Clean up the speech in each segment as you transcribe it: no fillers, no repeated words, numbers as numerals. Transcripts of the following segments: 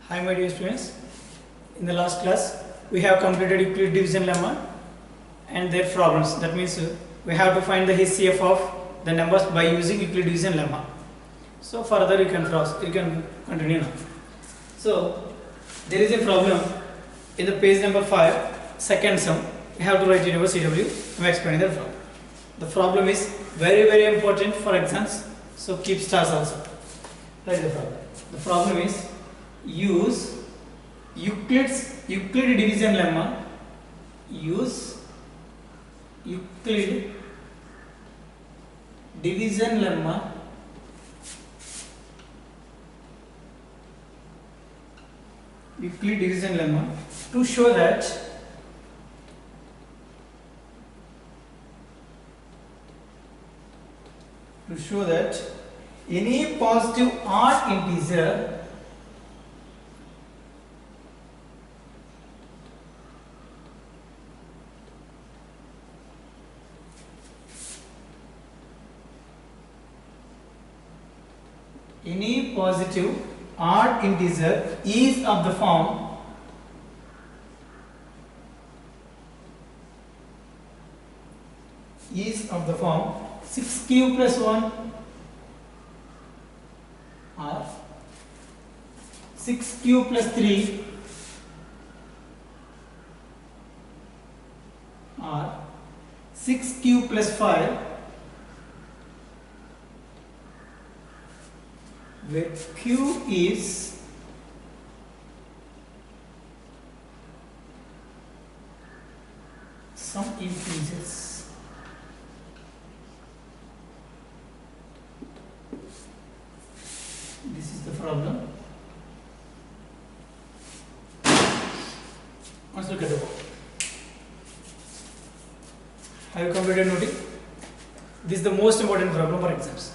Hi my dear students, in the last class we have completed Euclid division lemma and their problems. That means we have to find the HCF of the numbers by using Euclid division lemma. So further you can continue now. So there is a problem in the page number 5, second sum. We have to write universe CW. I am explaining the problem. The problem is very important for exams. So keep stars also. Write the problem. The problem is use Euclid division lemma. Use Euclid division lemma to show that any positive odd integer is of the form 6q plus 1 or 6q plus 3 or 6q plus 5 where q is some integers. This is the problem. Let's look at the board. Have you completed noting? This is the most important problem for exams.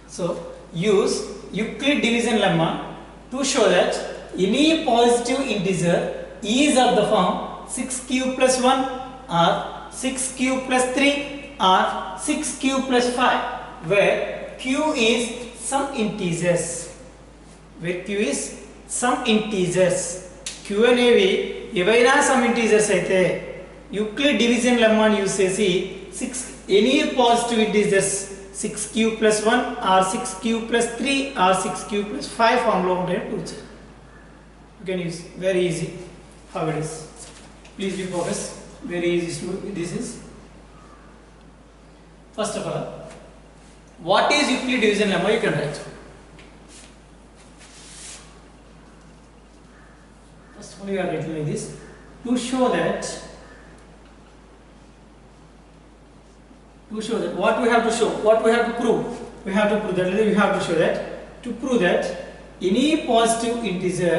So use Euclid division lemma to show that any positive integer is of the form 6q plus 1 or 6q plus 3 or 6q plus 5 where q is some integers. q అనేవి ఏవైనా some integers అయితే Euclid division లెమ్మాని use చేసి any positive integers 6q plus 1 or 6q plus 3 or 6q plus 5 form లో ఉంటాయి prove చేయాలి. You can use very easy. How it is? Please be focused. Very easy to this is. First of all, what is Euclid division lemma? You can write. First of all, you are writing like this to show that what we have to show, what we have to prove. We have to prove that to prove that any positive integer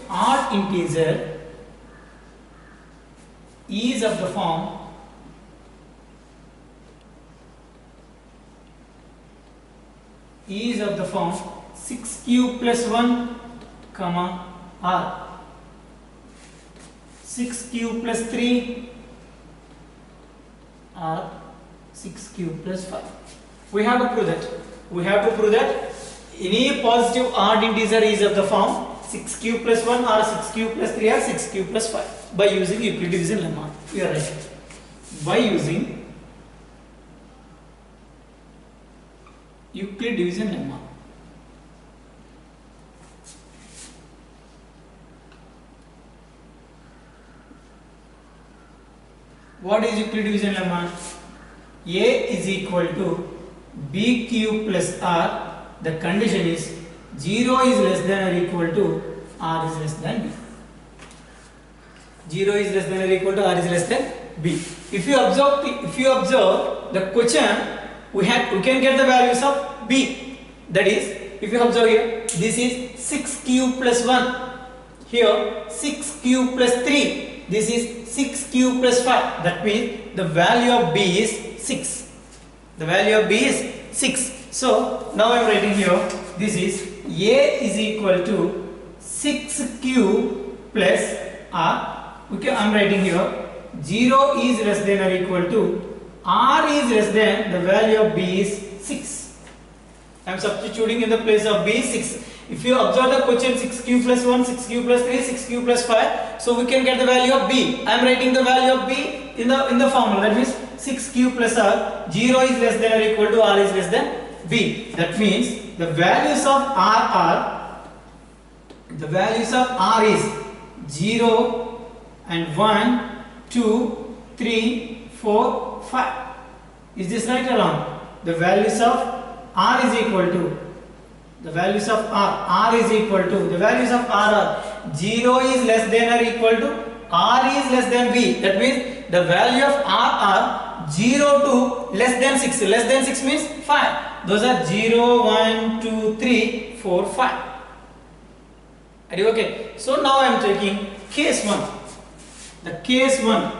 odd integer is of the form 6q plus 1 comma or 6q plus 3 or 6q plus 5. We have to prove that any positive odd integer is of the form 6q plus 1 or 6q plus 3 or 6q plus 5 by using Euclid division lemma. We are right. By using Euclid division lemma. What is Euclid division lemma? A is equal to bq plus r. The condition is 0 is less than or equal to r is less than b. 0 is less than or equal to r is less than b. If you observe the question, we can get the values of b. That is, if you observe here, this is 6q plus 1. Here 6q plus 3. This is 6q plus 5. That means the value of b is 6. So now I am writing here, this is a is equal to 6q plus r. Okay, I am writing here 0 is less than or equal to r is less than the value of b is 6. I am substituting in the place of b 6. If you observe the question 6q plus 1, 6q plus 3, 6q plus 5, so we can get the value of b. I am writing the value of b in the formula. That means 6q plus r, 0 is less than or equal to r is less than b. That means the values of r is 0 and 1, 2, 3, 4, 5. Is this right or wrong? The values of r is equal to the values of r is equal to the values of r are 0 is less than or equal to r is less than b. That means the value of r are 0 to less than 6. Less than 6 means 5. Those are 0, 1, 2, 3, 4, 5. Are you okay? So now I am taking case 1. The case 1,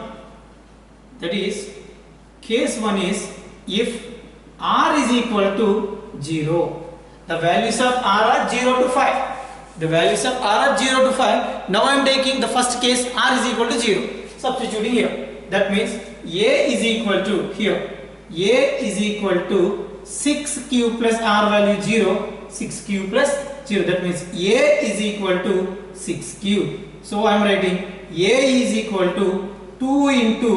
that is case 1 is if r is equal to 0. The values of r are 0 to 5. The values of r are 0 to 5. Now I am taking the first case r is equal to 0. Substituting here. That means a is equal to here. A is equal to 6q plus r value 0. 6q plus 0. That means a is equal to 6q. So I am writing a is equal to 2 into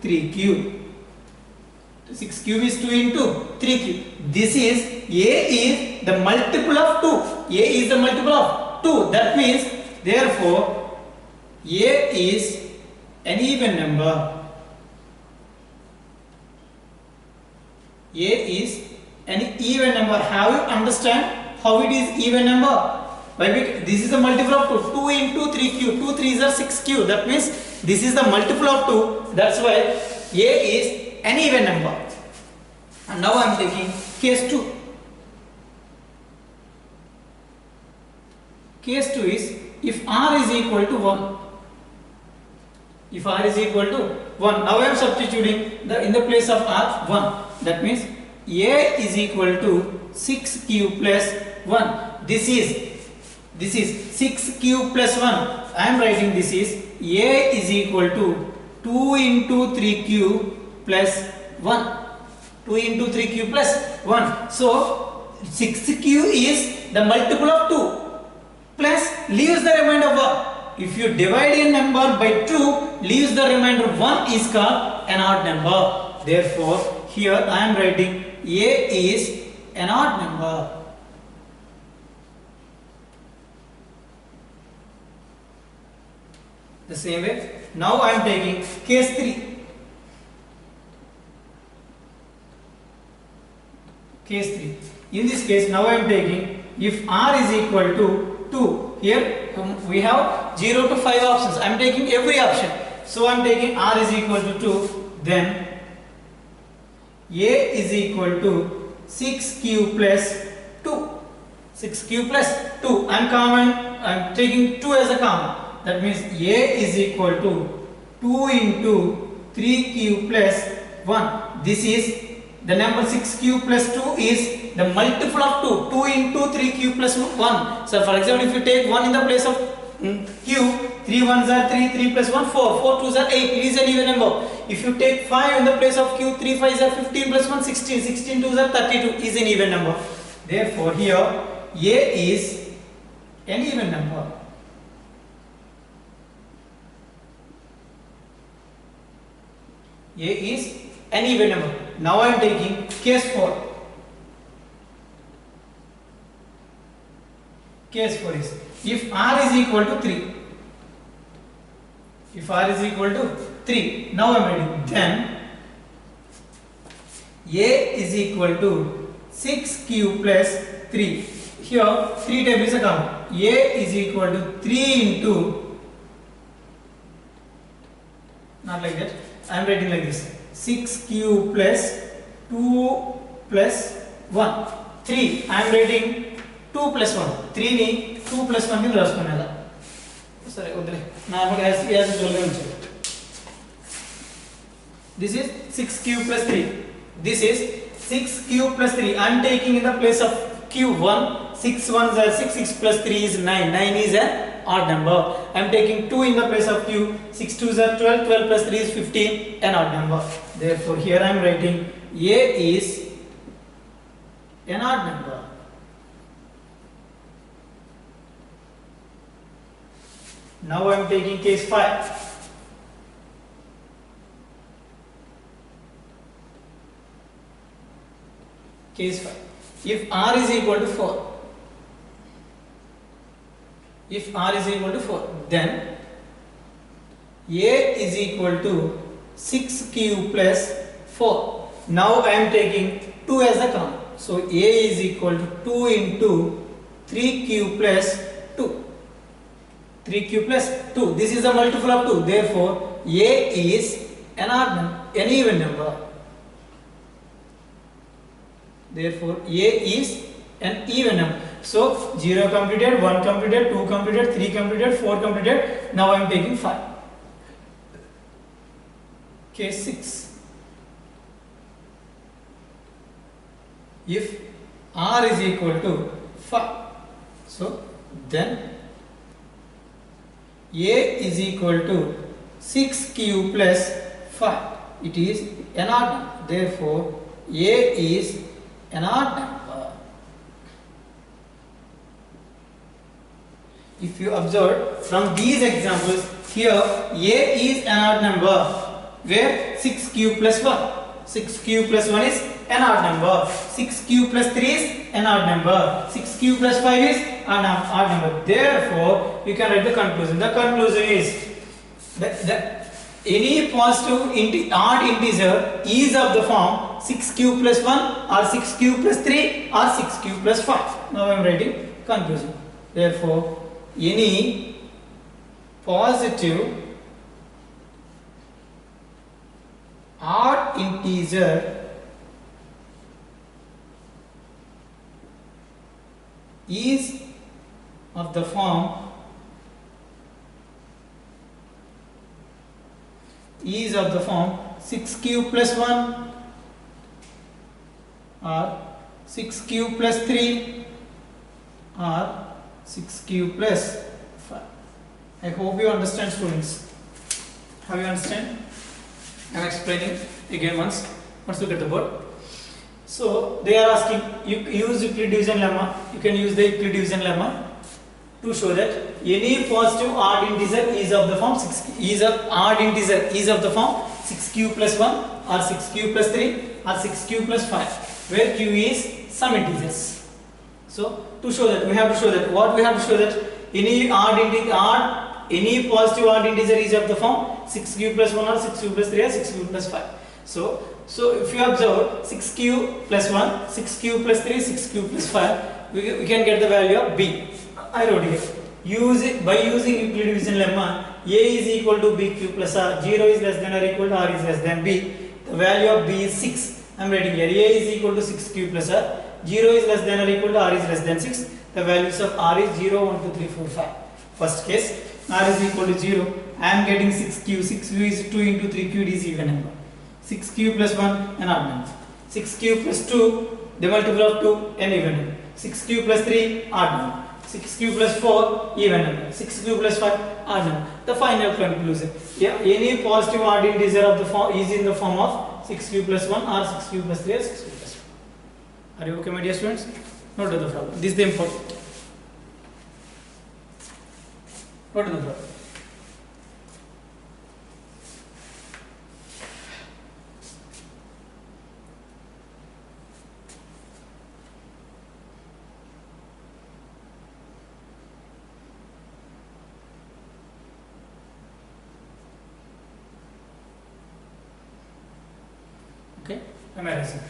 3q. 6 cube is 2 into 3 cube. This is a is the multiple of 2. A is the multiple of 2. That means therefore a is an even number. A is an even number. Have you understand how it is even number? Why? Because this is the multiple of 2. 2 into 3q. 2 3s are 6q. That means this is the multiple of 2. That's why a is an even number. And now I am taking case 2. Case 2 is if r is equal to 1. If r is equal to 1. Now I am substituting in the place of r 1. That means a is equal to 6q plus 1. This is 6q plus 1. I am writing this is a is equal to 2 into 3q plus 1. 2 into 3q plus 1. So 6q is the multiple of 2 plus leaves the remainder 1. If you divide a number by 2, leaves the remainder 1 is called an odd number. Therefore here I am writing a is an odd number. The same way, now I am taking case 3. Case 3. In this case, now I am taking if r is equal to 2. Here we have 0 to 5 options. I am taking every option. So I am taking r is equal to 2. Then a is equal to 6q plus 2. 6q plus 2. I am taking 2 as a common. That means a is equal to 2 into 3q plus 1. This is the number 6q plus 2 is the multiple of 2. 2 into 3q plus 1. So for example, if you take 1 in the place of q, 3 1s are 3, 3 plus 1, 4, 4 2s are 8. It is an even number. If you take 5 in the place of q, 3 5s are 15 plus 1, 16, 16 2s are 32. Is an even number. Therefore here a is an even number. A is an even number. Now I am taking case 4. Case 4 is if r is equal to 3. If r is equal to 3. Now I am writing then a is equal to 6q plus 3. Here 3 type is a common. A is equal to 3 into, not like that, I am writing like this, 6q plus 2 plus 1. 3 I am writing 2 plus 1. 3 ni 2 plus 1 కింద రాసుకునేదా సరే వదిలే normal as usual గా ఉంచు. This is 6q plus 3. This is 6q plus 3. I am taking in the place of q 1. 6 1s are 6. 6 plus 3 is 9. 9 is an odd number. I am taking 2 in the place of q. 6 2s are 12, 12 plus 3 is 15, an odd number. Therefore, here I am writing A is an odd number. Now I am taking case 5. Case 5. If r is equal to 4, then A is equal to 6q plus 4. Now I am taking 2 as a common. So A is equal to 2 into 3q plus 2. 3q plus 2. This is a multiple of 2. Therefore, A is an even number. Therefore, A is an even number. So, 0 completed, 1 completed, 2 completed, 3 completed, 4 completed. Now I am taking 5. Case 6. If r is equal to 5, so then A is equal to 6q plus 5. It is an odd number. Therefore, A is an odd number. If you observe from these examples, here A is an odd number where 6q plus 1. 6q plus 1 is an odd number. 6q plus 3 is an odd number. 6q plus 5 is an odd number. Therefore, you can write the conclusion. The conclusion is that any positive odd integer is of the form 6q plus 1 or 6q plus 3 or 6q plus 5. Now I am writing conclusion. Therefore, any positive odd integer is of the form 6q plus 1 or 6q plus 3 or 6q plus 5. I hope you understand, students. Have you understand? I am explaining again once. Once look at the board. So they are asking, you use Euclid division lemma. You can use the Euclid division lemma to show that any positive odd integer is of the form 6q plus 1 or 6q plus 3 or 6q plus 5, where q is some integers. So to show that, we have to show that any any positive odd integer is of the form 6q plus 1 or 6q plus 3 or 6q plus 5. So if you observe 6q plus 1, 6q plus 3, 6q plus 5, we can get the value of b. I wrote here. By using Euclid division lemma, A is equal to bq plus r. 0 is less than or equal to r is less than b. The value of b is 6. I am writing here. A is equal to 6q plus r. 0 is less than or equal to r is less than 6. The values of r is 0, 1, 2, 3, 4, 5. First case, r is equal to 0. I am getting 6q. 6q is 2 into 3q, it is even number. 6q plus 1, an odd number. 6q plus 2, the multiple of 2, an even number. 6q plus 3, odd number. 6q plus 4, even number. 6q plus 5, odd number. The final conclusion. Yeah, any positive odd integer of the form is in the form of 6q plus 1 or 6q plus 3 or 6q plus 5. Are you okay, my dear students? Note the problem. This is the important. Note the problem. Okay, amazing.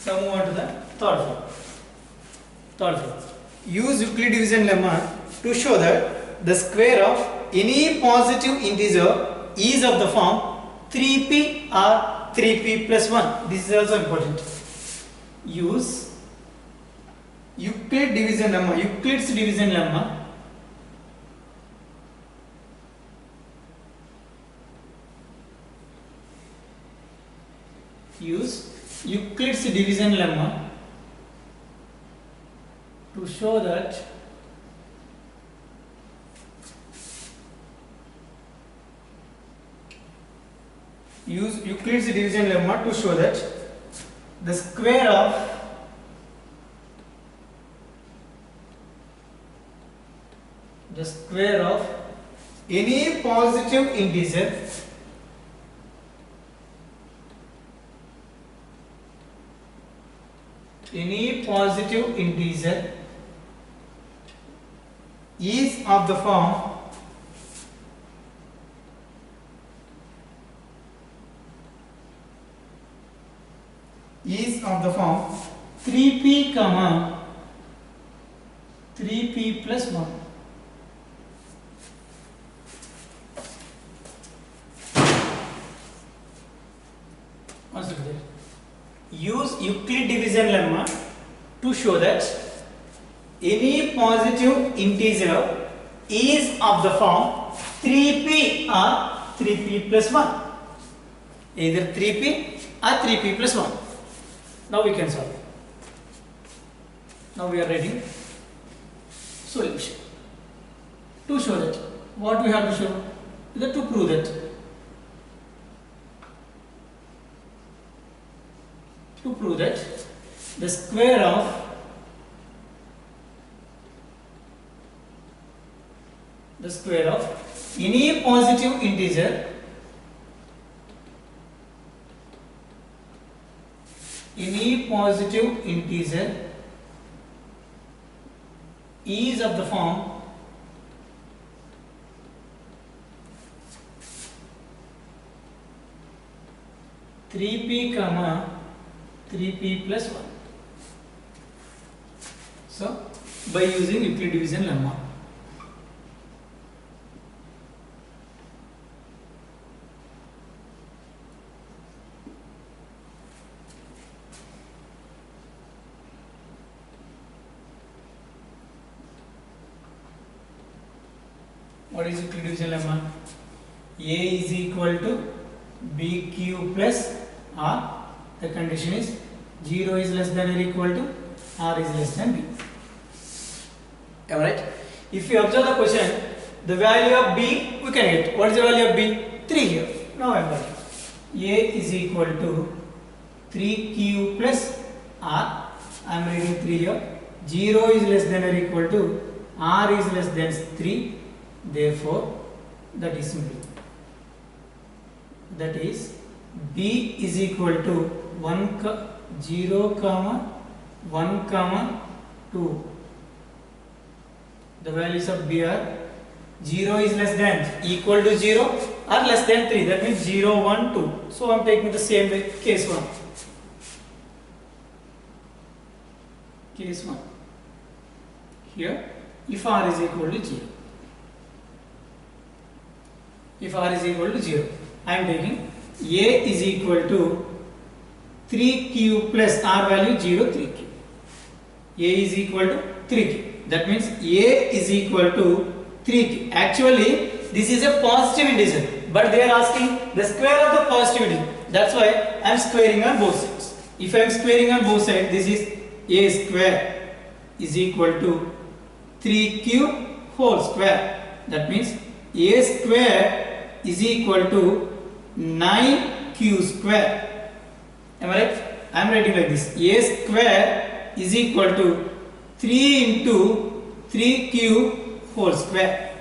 Now move on to the third floor. Third floor. Use Euclid division lemma to show that the square of any positive integer is of the form 3p or 3p plus 1. This is also important. Use Euclid division lemma, Euclid's division lemma to show that the square of any positive integer is of the form is of the form 3p comma 3p plus 1. What's it there? Use Euclid division lemma to show that any positive integer is of the form 3p or 3p plus 1. Either 3p or 3p plus 1. Now we can solve. Now we are writing solution. To show that, what we have to show? That to prove that. To prove that the square of any positive integer is of the form 3p comma 3p plus 1. So by using Euclid division lemma. What is Euclid division lemma? A is equal to bq plus r. The condition is 0 is less than or equal to r is less than b. Alright. If you observe the question, the value of b we can get. What is the value of b? 3 here. Now I am writing. A is equal to 3q plus r. I am reading 3 here. 0 is less than or equal to r is less than 3. Therefore, that is simple. That is b is equal to 0 comma 1 comma 2. The values of b are 0 is less than equal to 0 or less than 3. That means 0, 1, 2. So I am taking the same way. Case 1. Case 1. Here, if r is equal to 0. If r is equal to 0, I am taking a is equal to 3q plus r value 0, 3q. A is equal to 3q. That means a is equal to 3q. Actually, this is a positive integer, but they are asking the square of the positive integer. That's why I am squaring on both sides. If I am squaring on both sides, this is a square is equal to 3q whole square. That means a square is equal to 9q square. Am I right? I am writing like this. A square is equal to 3 into 3q whole square.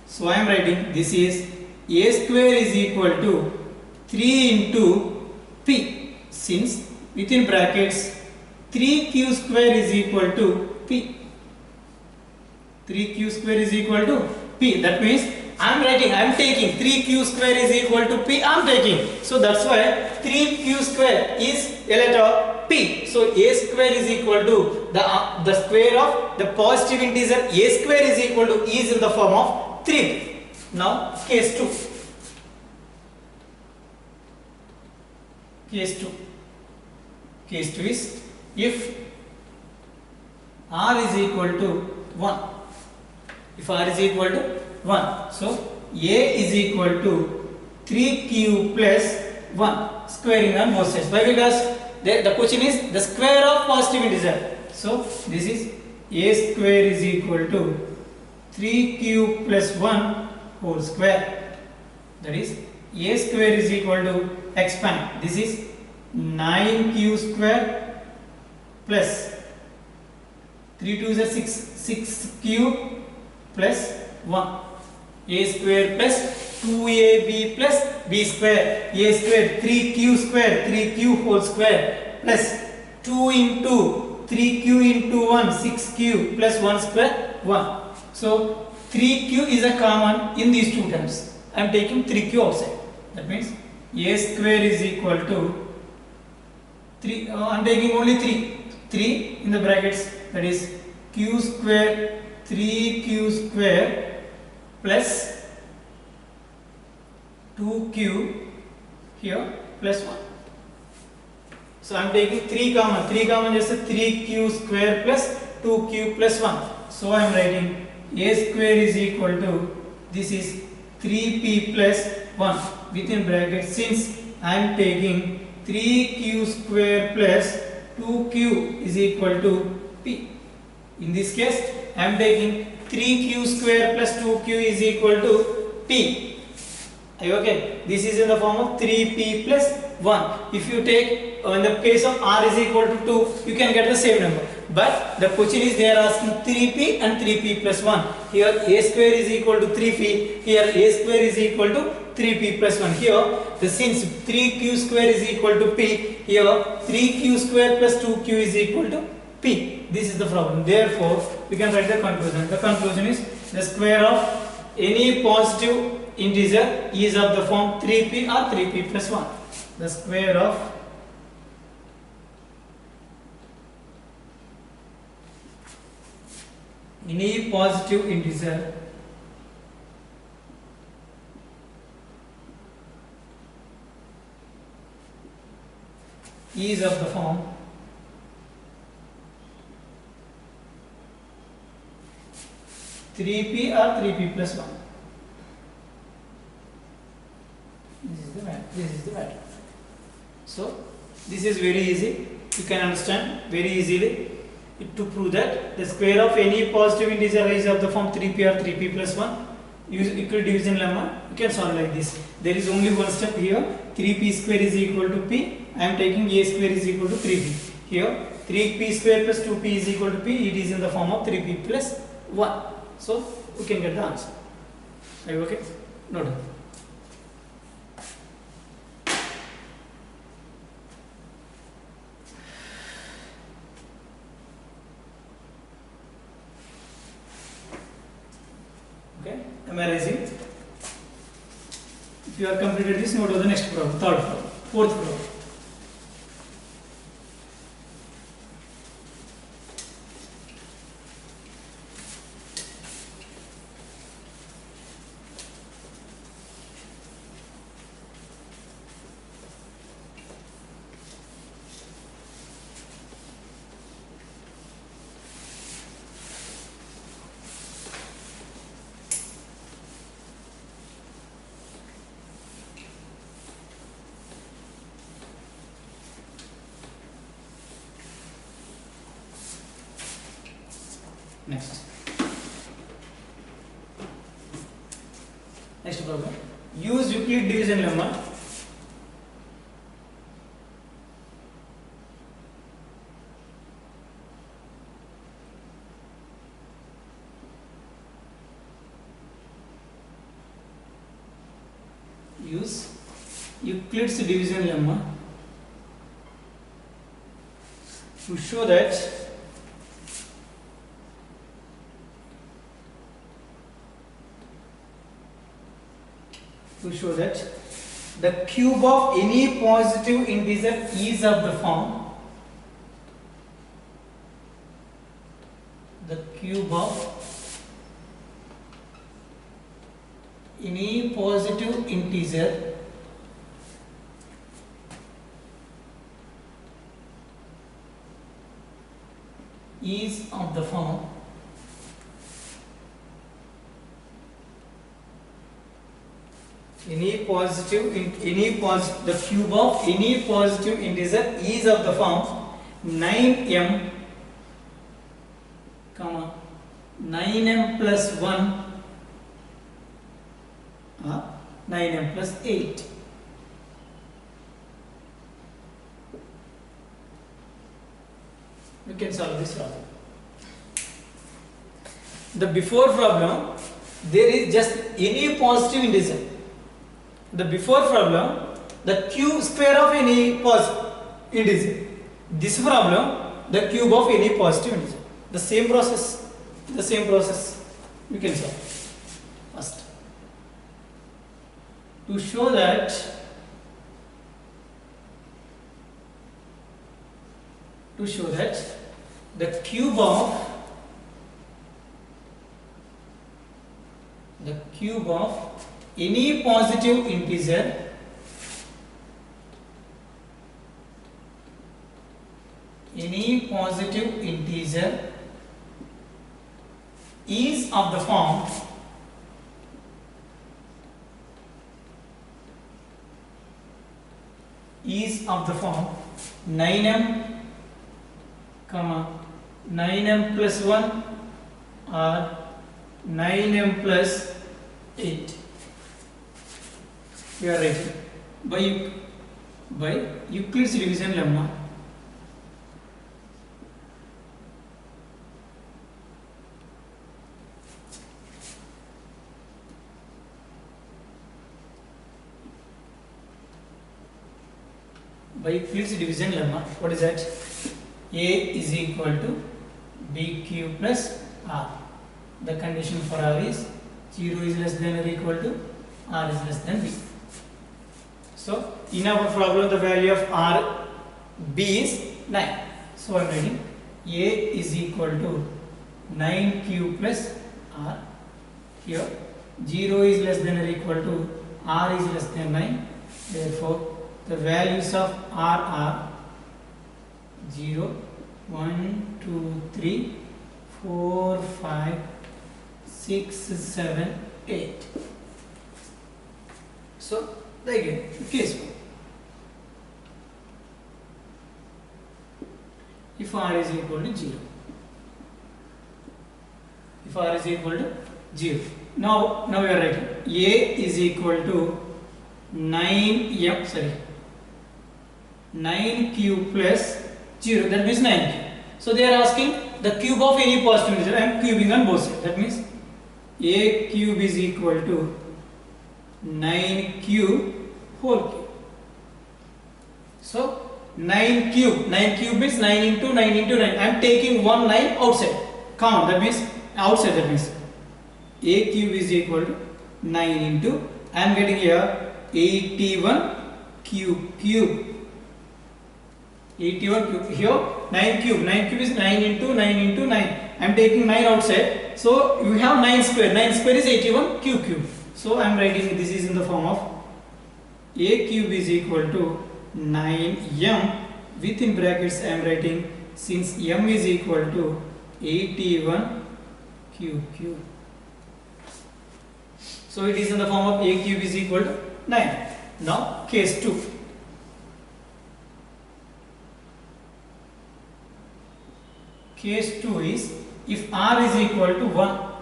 So I am writing this is a square is equal to 3 into p. Since within brackets 3q square is equal to p. 3q square is equal to p. That means I am taking 3q square is equal to p. I am taking. So that's why 3q square is a letter p. So a square is equal to the square of the positive integer a square is equal to is in the form of 3p. Now case 2. Case 2 is if r is equal to 1. If r is equal to 1, so a is equal to 3q plus 1, squaring on both sides. Why? Because the question is the square of positive integer. So this is a square is equal to 3q plus 1 whole square. That is a square is equal to expand. This is 9q square plus 3 2 is 6q plus 1. A square plus 2ab plus b square. A square 3q square 3q whole square plus 2 into 3q into 1 6q plus 1 square 1. So 3q is a common in these two terms. I am taking 3q outside. That means a square is equal to 3. I am taking only 3 in the brackets. That is q square 3q square plus 2q here plus 1. So I am taking 3 common. 3 common is 3q square plus 2q plus 1. So I am writing a square is equal to, this is 3p plus 1 within brackets, since I am taking 3q square plus 2q is equal to p. In this case I am taking 3q square plus 2q is equal to p. Are you okay? This is in the form of 3p plus 1. If you take in the case of r is equal to 2, you can get the same number. But the question is they are asking 3p and 3p plus 1. Here a square is equal to 3p. Here a square is equal to 3p plus 1. Here since 3q square is equal to p, here 3q square plus 2q is equal to p. This is the problem. Therefore, we can write the conclusion. The conclusion is the square of any positive integer is of the form 3p or 3p plus 1. The square of any positive integer is of the form 3p or 3p plus 1. This is the matter. So this is very easy. You can understand very easily to prove that the square of any positive integer is of the form 3p or 3p plus 1. Use equal division lemma. You can solve like this. There is only one step here. 3p square is equal to p. I am taking a square is equal to 3p. Here 3p square plus 2p is equal to p. It is in the form of 3p plus 1. So we can get the answer. Are you okay? Note. Okay, am I raising? If you are completed this, note of the next problem, third problem, fourth problem. Next problem. Use Euclid division lemma. Use Euclid's division lemma to show that the cube of any positive integer is of the form cube of any positive integer is of the form the cube of any positive integer is of the form 9m, 9m plus 1 or 9m plus 8. We can solve this problem. The before problem, there is just any positive integer. The before problem, the cube square of any positive integer. This problem, the cube of any positive integer. The same process. We can solve. First, to show that the cube of any positive integer is of the form is of the form 9m, 9m plus 1 or 9m plus 8. We are writing by Euclid's division lemma. By Euclid's division lemma, what is that? A is equal to b cube plus r. The condition for r is 0 is less than or equal to r is less than b. So in our problem the value of r b is 9. So I am writing a is equal to 9 cube plus r. Here 0 is less than or equal to r is less than 9. Therefore the values of r are 0, 1, 2, 3, 4, 5, 6, 7, 8. So again, case 1. If r is equal to 0. Now we are writing a is equal to 9 cube plus 0, that means 9 cube. So they are asking the cube of any positive integer. I am cubing on both sides. That means a cube is equal to 9 cube whole cube. So 9 cube means 9 into 9 into 9. I am taking one 9 outside. Count, that means outside, that means a cube is equal to 9 into, I am getting here 81 cube. 81 cube. Here 9 cube is 9 into 9 into 9. I am taking 9 outside. So you have 9 square. 9 square is 81 cube. So I am writing this is in the form of a cube is equal to 9m. Within brackets I am writing, since m is equal to 81 cube. So it is in the form of a cube is equal to 9. Now case 2. Case 2 is if r is equal to 1.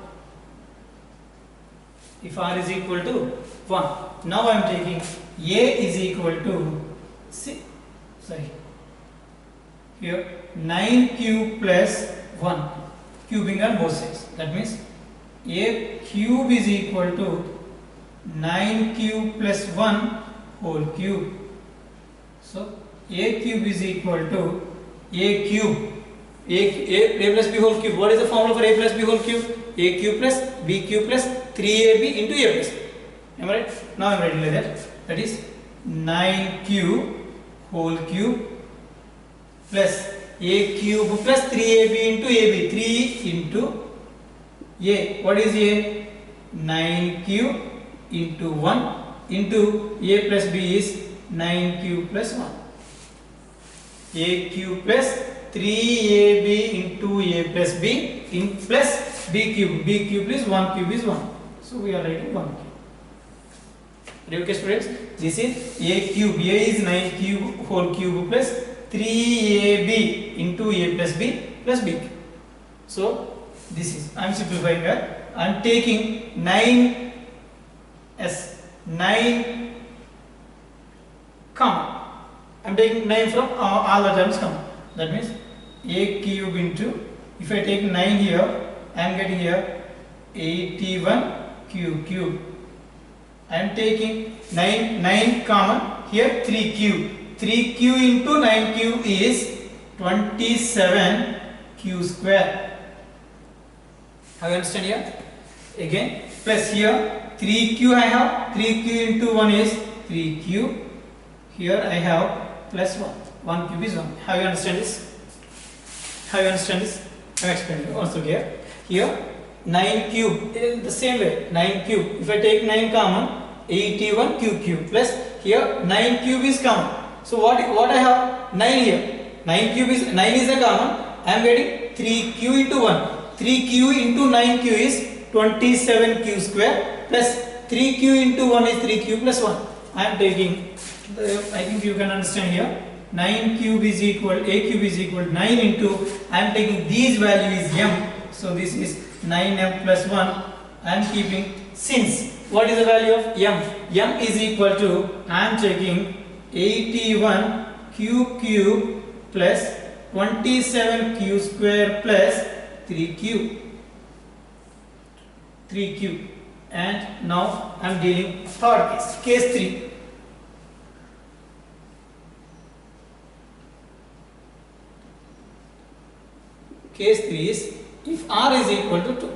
Now I am taking a is equal to 9 cube plus 1, cubing on both sides. That means a cube is equal to 9 cube plus 1 whole cube. So a cube is equal to a plus b whole cube. What is the formula for a plus b whole cube? A cube plus b cube plus 3ab into a plus b. Am I right? Now I am writing like that. That is 9 cube whole cube plus a cube plus 3ab into ab. 3 into A, what is A? 9 cube into 1 into A plus B is 9 cube plus 1. A cube plus 3AB into A plus B in plus B cube. B cube is 1 cube is 1. So we are writing 1 cube. Okay students, this is A cube. A is 9 cube whole cube plus 3AB into A plus B plus B cube. So this is, I am simplifying that. I am taking 9 as 9 common. I am taking 9 from all the terms common. That means A cube into, if I take 9 here, I am getting here 81 cube. I am taking 9 common, here 3 cube. 3 cube into 9 cube is 27 q square. Have you understand here? Again, plus here 3q I have, 3q into 1 is 3q. Here I have plus 1. 1 cube is 1. Have you understand this? Have you understand this? I am explaining also here. Here 9 cube in the same way. 9 cube. If I take 9 common, 81 cube plus here 9 cube is common. So what I have? 9 here. 9 cube is 9 is a common. I am getting 3q into 1. 3q into 9q is 27q square plus 3q into 1 is 3q plus 1. I am taking, I think you can understand here. 9 cube is equal, A cube is equal to 9 into, I am taking these value is m. So this is 9m plus 1. I am keeping, since what is the value of m? M is equal to, I am taking 81 cube plus 27q square plus 3q. And now I am dealing third case, case 3. Case 3 is if r is equal to 2.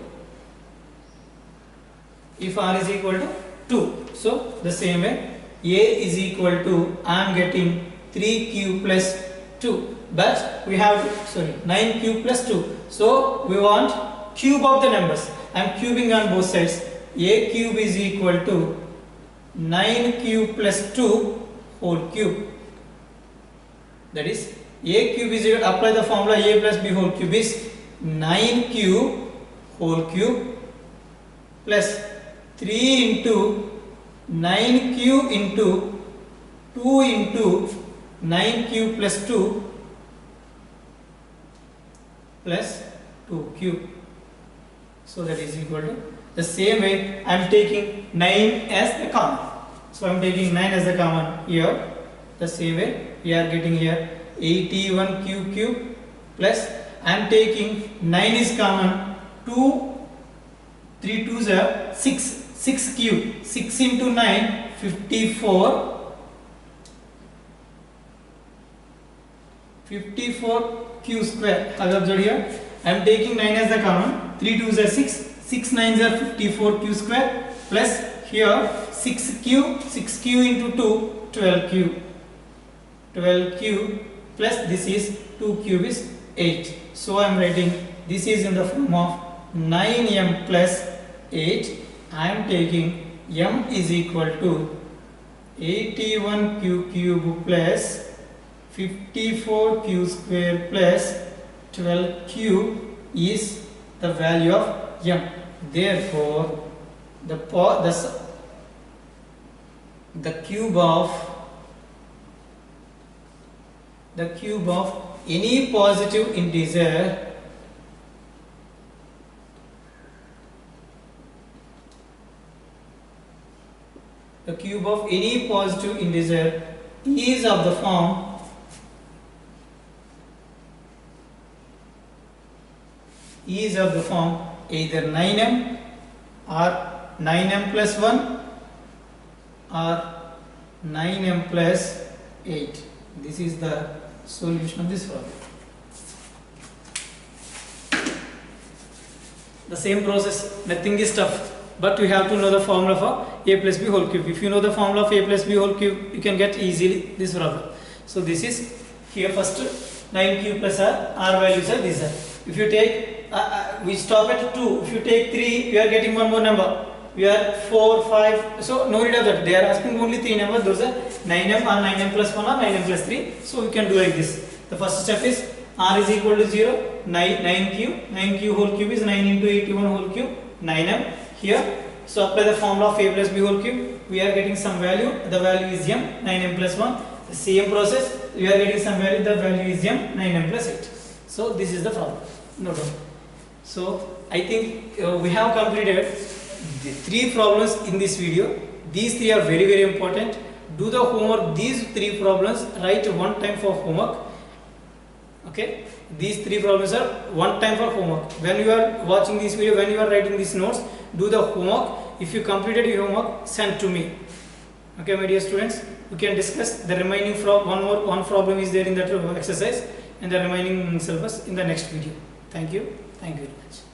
If r is equal to 2. So the same way A is equal to, I am getting 3q plus 2. But we have, 9q plus 2. So we want cube of the numbers. I am cubing on both sides. A cube is equal to 9q plus 2 whole cube. That is A cube is equal to, apply the formula A plus B whole cube is 9q whole cube plus 3 into 9q into 2 into 9q plus 2 plus 2 cube. So that is equal to, the same way I am taking 9 as the common. So I am taking 9 as the common here. The same way we are getting here 81 cube plus I am taking 9 is common, 2, 3 2s are 6 cube, 6 into 9, 54 q square. Have you observed here? I am taking 9 as the common, 3 2s are 6, 6 9s are 54 q square plus here 6q into 2, 12 cube plus this is 2 cube is 8. So I am writing this is in the form of 9m plus 8. I am taking m is equal to 81 q cube plus 54 q square plus 12 cube is the value of m. Therefore, the cube of any positive integer is of the form either 9m or 9m plus 1 or 9m plus 8. This is the solution of this problem. The same process, nothing is tough, but we have to know the formula for a plus b whole cube. If you know the formula of a plus b whole cube, you can get easily this problem. So this is here first 9 cube plus r values are these are. If you take we stop at 2. If you take 3, we are getting one more number. We are 4, 5. So no need of that. They are asking only 3 numbers. Those are 9m or 9m plus 1 or 9m plus 3. So we can do like this. The first step is r is equal to 0. 9 cube. 9 cube whole cube is 9 into 81 whole cube. 9m here. So apply the formula of a plus b whole cube. We are getting some value. The value is m. 9m plus 1. The same process. We are getting some value. The value is m. 9m plus 8. So this is the problem. No doubt. So I think we have completed the 3 problems in this video. These 3 are very, very important. Do the homework. These 3 problems, write one time for homework. Okay. These 3 problems are one time for homework. When you are watching this video, when you are writing these notes, do the homework. If you completed your homework, send to me. Okay, my dear students, we can discuss the remaining one problem is there in that exercise, and the remaining syllabus in the next video. Thank you very much.